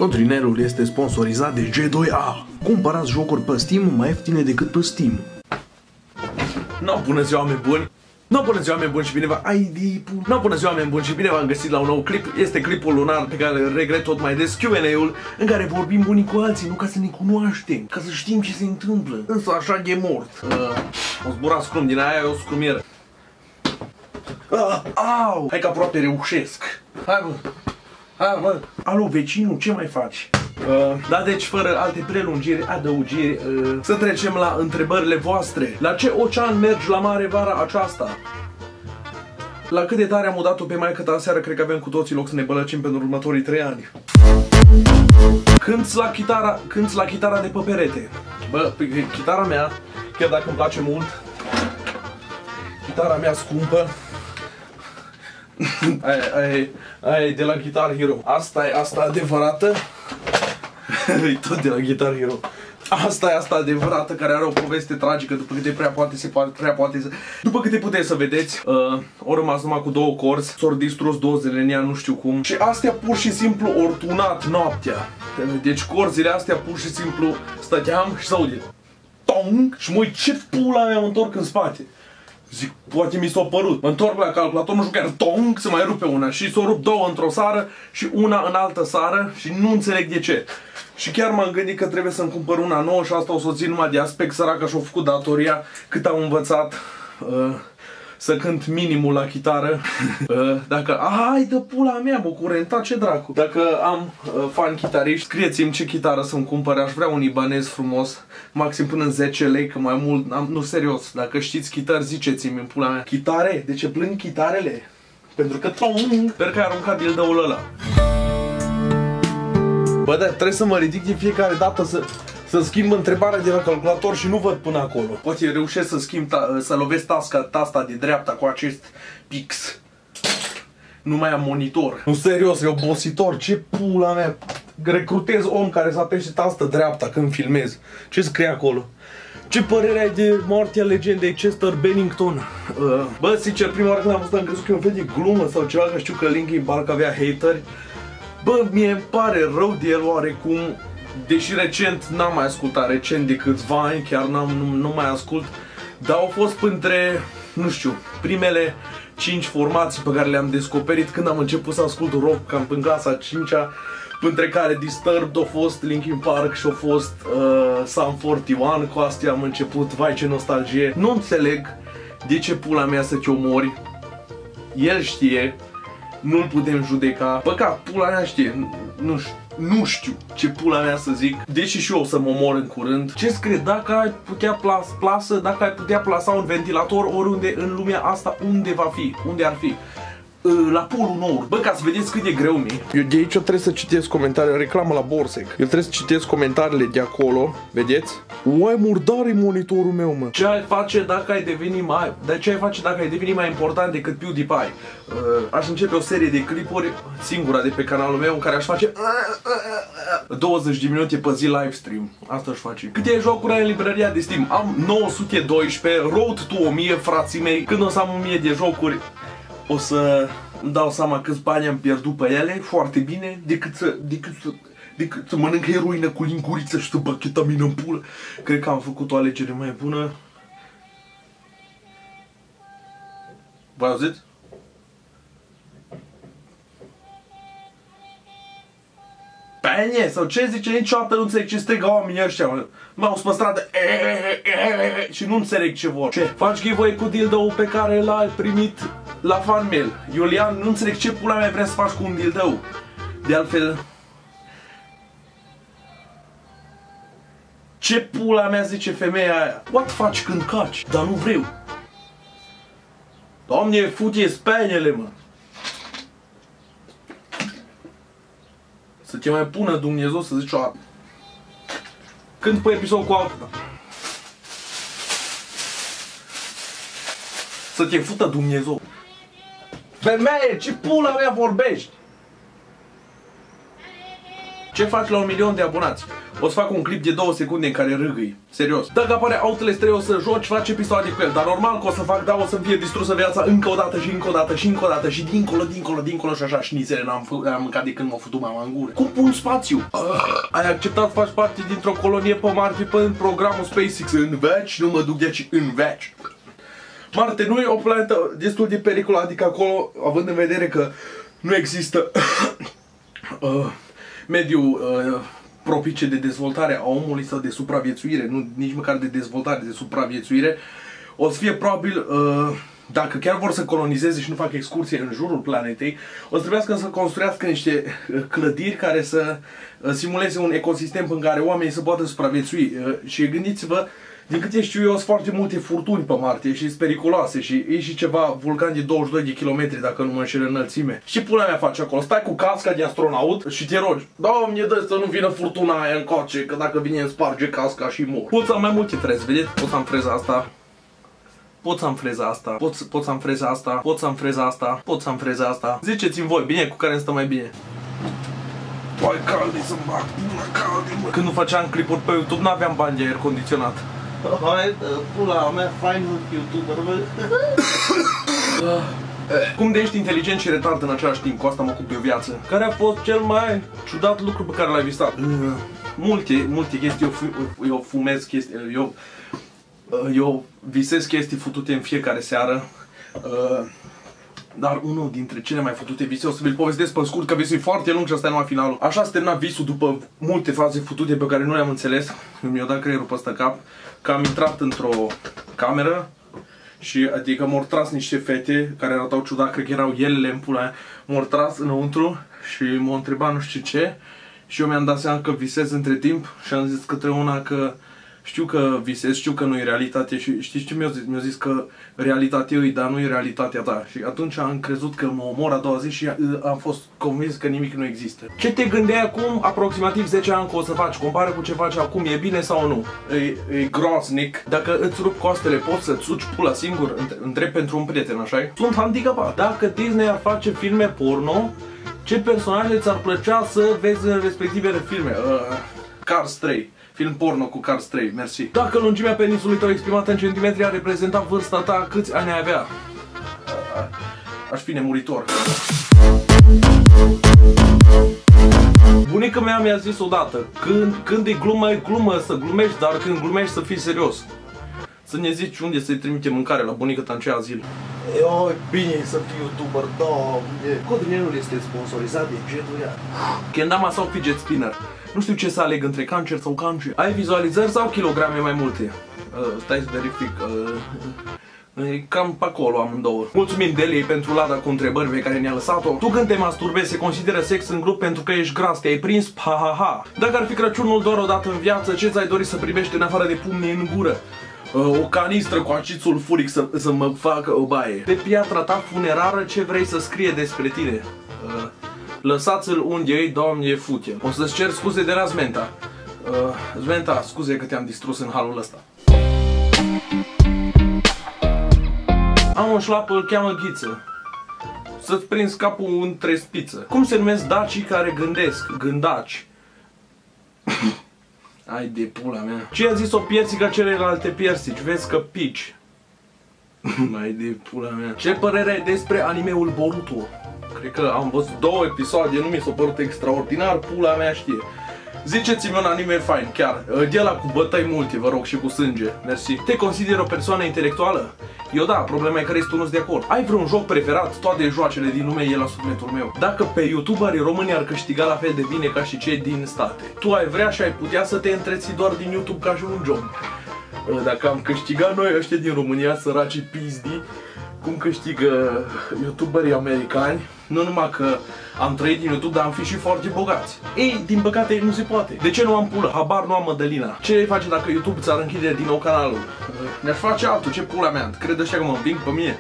Cotrinelul este sponsorizat de G2A. Cumpărați jocuri pe Steam mai ieftine decât pe Steam. Bună ziua, oameni buni! Bună ziua, oameni buni și bine bună ziua, oameni buni și bine v-am găsit la un nou clip. Este clipul lunar pe care îl regret tot mai des, Q&A-ul, în care vorbim unii cu alții, nu ca să ne cunoaștem, ca să știm ce se întâmplă. Însă așa e mort. O zbura scrum din aia, e o scrumieră. Au! Hai că aproape reușesc. Hai mă! Alo, vecinul, ce mai faci? Da, deci fără alte prelungiri, adăugiri, să trecem la întrebările voastre. La ce ocean mergi la mare vara aceasta? La cât de tare am udat-o pe maică ta seară, cred că avem cu toții loc să ne bălăcim pentru următorii 3 ani. Cânți la chitara de pe perete. Bă, chitara mea, chiar dacă îmi place mult, chitara mea scumpă, aia e de la Guitar Hero. Asta adevărată. E tot de la Guitar Hero. Asta adevărată, care are o poveste tragică, după câte puteți să vedeți. Au rămas numai cu 2 corzi, s-au distrus dozele în ea, nu știu cum. Și astea pur și simplu ori tunat noaptea. Deci corzile astea pur și simplu stăteam și s-aude tong și măi, ce pula mea mă întorc în spate. Zic, poate mi s-a părut. Mă întorc la calculator, nu știu, chiar tong, se mai rupe una. Și s-o rup 2 într-o sară și una în altă sară și nu înțeleg de ce. Și chiar m-am gândit că trebuie să-mi cumpăr una nouă și asta o să o țin numai de aspect, săraca și-a făcut datoria cât am învățat să cânt minimul la chitară. Dacă, hai de pula mea, bă, curenta, ce dracu. Dacă am fan chitariști, scrieți-mi ce chitară să-mi cumpăr, aș vrea un ibanez frumos, maxim până în 10 lei, că mai mult, nu, serios, dacă știți chitari, ziceți-mi în pula mea. Chitare? De ce plâng chitarele? Pentru că sper că ai aruncat dildoul ăla. Bă, da, trebuie să mă ridic de fiecare dată să schimb întrebarea de la calculator și nu văd până acolo. Poate reușesc să schimb, să lovesc tasta de dreapta cu acest pix. Nu mai am monitor. Nu, serios, e obositor. Ce pula mea. Recrutez om care să apește tastă dreapta când filmez. Ce scrie acolo? Ce părere ai de moartea legendei Chester Bennington? Bă, sincer, prima oară când am văzut, am crezut că e un fel de glumă sau ceva, că știu că Linkin Park avea hateri. Bă, mie îmi pare rău de el oarecum, deși recent n-am mai ascultat, recent de câțiva ani, chiar nu mai ascult, dar au fost printre, nu știu, primele 5 formații pe care le-am descoperit când am început să ascult rock, cam în clasa 5-a, printre care Disturbed a fost, Linkin Park și a fost Sum 41, cu astea am început, vai ce nostalgie. Nu înțeleg de ce pula mea să te omori, el știe. Nu-l putem judeca. Păcat, pula mea știe. Nu știu ce pula mea să zic. Deși și eu o să mă omor în curând. Ce scrie? Dacă ai putea plasa un ventilator oriunde în lumea asta, unde va fi? Unde ar fi? La Polul Nord. Bă, ca să vedeți cât e greu mie. Eu de aici trebuie să citesc comentariile, reclamă la Borsec. Eu trebuie să citesc comentariile de acolo, vedeți? Uai, murdare monitorul meu, mă. Ce ai face dacă ai deveni mai important decât PewDiePie? Aș începe o serie de clipuri, singura de pe canalul meu, în care aș face 20 de minute pe zi livestream. Asta aș face. Câte jocuri ai în librăria de Steam? Am 912, Road to 1000, frații mei. Când o să am 1000 de jocuri, o să îmi dau seama câți bani am pierdut pe ele, foarte bine, decât să mănânc heroină cu linguriță și să bag ketamină în pulă. Cred că am făcut o alegere mai bună. Vă auziți? Bine, sau ce zice, niciodată nu înțeleg ce strigă oamenii ăștia. M-au pe stradă și nu înțeleg ce vor. Ce? Faci giveaway cu dildo pe care l-ai primit la fanmail. Iulian, nu înțeleg ce pula mea vrea să faci cu un dildo. De altfel, ce pula mea zice femeia aia? What faci când caci? Dar nu vreau. Doamne, fute spenele, mă. Să te mai pună Dumnezeu să zici o dată. Când pe episod cu altul. Să te fută Dumnezeu. Femeie, ce pula mea vorbești? Ce faci la 1.000.000 de abonați? O să fac un clip de 2 secunde în care râgâi. Serios. Dacă apare Outlast 3 o să joci, faci episoade cu el. Dar normal că o să fac, da, o să fie distrusă viața încă o dată și încă o dată și încă o dată și dincolo și așa șnițele n-am mâncat de când m-a făcut mama în gură. Cum pun spațiu? Ai acceptat să faci parte dintr-o colonie pe Marte pe programul SpaceX în veci? Nu mă duc de aici în veci. Marte nu e o planetă destul de periculoasă, adică acolo, având în vedere că nu există mediul propice de dezvoltare a omului sau de supraviețuire, nu nici măcar de dezvoltare, de supraviețuire, o să fie probabil, dacă chiar vor să colonizeze și nu fac excursie în jurul planetei, o să trebuiască să construiască niște clădiri care să simuleze un ecosistem în care oamenii să poată supraviețui. Și gândiți-vă, din câte știu eu, sunt foarte multe furtuni pe Marte și sunt periculoase și e și ceva vulcan de 22 de kilometri, dacă nu mă înșel înălțime. Și pula mea face acolo? Stai cu casca de astronaut și te rogi: Doamne, dă să nu vină furtuna aia încoace, că dacă vine îmi sparge casca și mor. Pot să am mai multe freze, vedeți? Pot să am freza asta. Pot să am freza asta. Pot să am freza asta. Pot să am freza asta. Pot să am freza asta. Ziceți-mi voi, bine, cu care îmi stă mai bine. Păi calde să-mi bag pula calde, mă. Când nu făceam clipuri pe YouTube, n-aveam bani de aer condiționat. Hai, pula mea, fain YouTuber, bă. Cum de ești inteligent și retard în același timp? Cu asta mă ocup de o viață. Care a fost cel mai ciudat lucru pe care l-ai visat? Multe chestii. Eu fumez chestii. Eu visez chestii futute în fiecare seară. Dar unul dintre cele mai futute vise, o să vi-l povestesc pe scurt, că visul e foarte lung și asta e numai finalul. Așa s-a terminat visul după multe faze futute pe care nu le-am înțeles. Mi-a dat creierul peste cap. Că am intrat într-o cameră și adică m-au tras niște fete care arătau ciudat, cred că erau elele în pula aia. M-au tras înăuntru și m-au întrebat nu știu ce. Și eu mi-am dat seama că visez între timp și am zis către una că știu că visez, știu că nu e realitate și știți ce mi-a zis? Mi-a zis că realitatea e, dar nu e realitatea ta. Și atunci am crezut că mă omor a doua zi și am fost convins că nimic nu există. Ce te gândeai acum, aproximativ 10 ani că o să faci? Compară cu ce faci acum, e bine sau nu? E groaznic. Dacă îți rup costele, poți să-ți suci pula singur? Întreb pentru un prieten, așa-i? Sunt handicapat. Dacă Disney ar face filme porno, ce personaje ți-ar plăcea să vezi în respectivele filme? Cars 3. Film porno cu Cars 3, mersi. Dacă lungimea penisului tău exprimată în centimetri ar reprezenta vârsta ta, câți ani ai avea? Aș fi nemuritor. Bunica mea mi-a zis odată: când e glumă, e glumă, să glumești, dar când glumești să fii serios. Să ne zici unde să-i trimite mâncare la bunica ta în ce azil. Eu, bine să fiu YouTuber, doamne. Codrinelul este sponsorizat de Jetuia. Kendama sau fidget spinner? Nu știu ce să aleg între cancer sau cancer. Ai vizualizări sau kilograme mai multe? Stai să verific. Cam pe acolo amândouă. Mulțumim Deliei pentru lada cu întrebări pe care ne-a lăsat-o. Tu când te masturbezi se consideră sex în grup pentru că ești gras, te-ai prins? Ha ha ha. Dacă ar fi Crăciunul doar o dată în viață, ce ți-ai dori să primești în afară de pumne în gură? O canistră cu acid sulfuric să mă facă o baie. Pe piatra ta funerară ce vrei să scrie despre tine? Lăsați-l unde e, Doamne, fute. O să-ți cer scuze de la Zmenta. Zmenta, scuze că te-am distrus în halul ăsta. Am un șlapă, îl cheamă Ghiță. Să-ți prinzi capul între spiță. Cum se numesc dacii care gândesc? Gândaci. Ai de pula mea. Ce a zis o piersică celelalte piersici? Vezi că pici. Mai de pula mea. Ce părere ai despre animeul Boruto? Cred că am văzut 2 episoade, nu mi s-a părut extraordinar, pula mea știe. Ziceți-mi un anime fain, chiar. De ăla cu bătăi multe, vă rog, și cu sânge. Mersi. Te consider o persoană intelectuală? Eu da, problema e că restul nu-s de acord. Ai vreun joc preferat? Toate joacele din lume e la sufletul meu. Dacă pe youtuberii români ar câștiga la fel de bine ca și cei din state, tu ai vrea și ai putea să te întreții doar din YouTube ca și un job. Dacă am câștigat noi ăștia din România, săracii pizdi, cum câștigă youtuberii americani, nu numai că am trăit din YouTube, dar am fi și foarte bogați. Ei, din păcate, nu se poate. De ce nu am pulă? Habar nu am Mădălina. Ce face dacă YouTube ți-ar închide din nou canalul? Ne-aș face altul, ce pula mea? Cred ăștia că mă împing pe mine?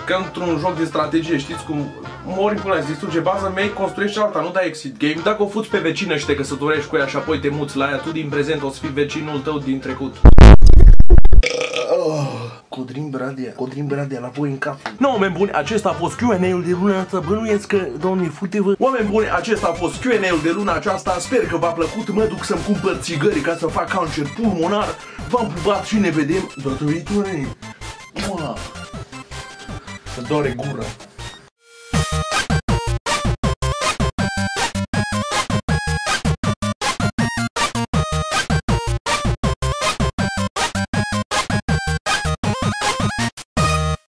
Ca într-un joc de strategie, știți cum mori până îți distruge baza mea, construiești alta, nu dai exit game. Dacă o fuți pe vecină și te căsătorești cu ea și apoi te muți la ea, tu din prezent o să fii vecinul tău din trecut. Codrin Bradea la voi în cap. Nu, oameni buni, acesta a fost Q&A-ul de luna asta. Bănuiesc că, doamne, fute-vă. Oameni buni, acesta a fost Q&A-ul de luna aceasta. Sper că v-a plăcut. Mă duc să-mi cumpăr țigări ca să fac cancer pulmonar. V-am pupat și ne vedem data viitoare. Să doare gura.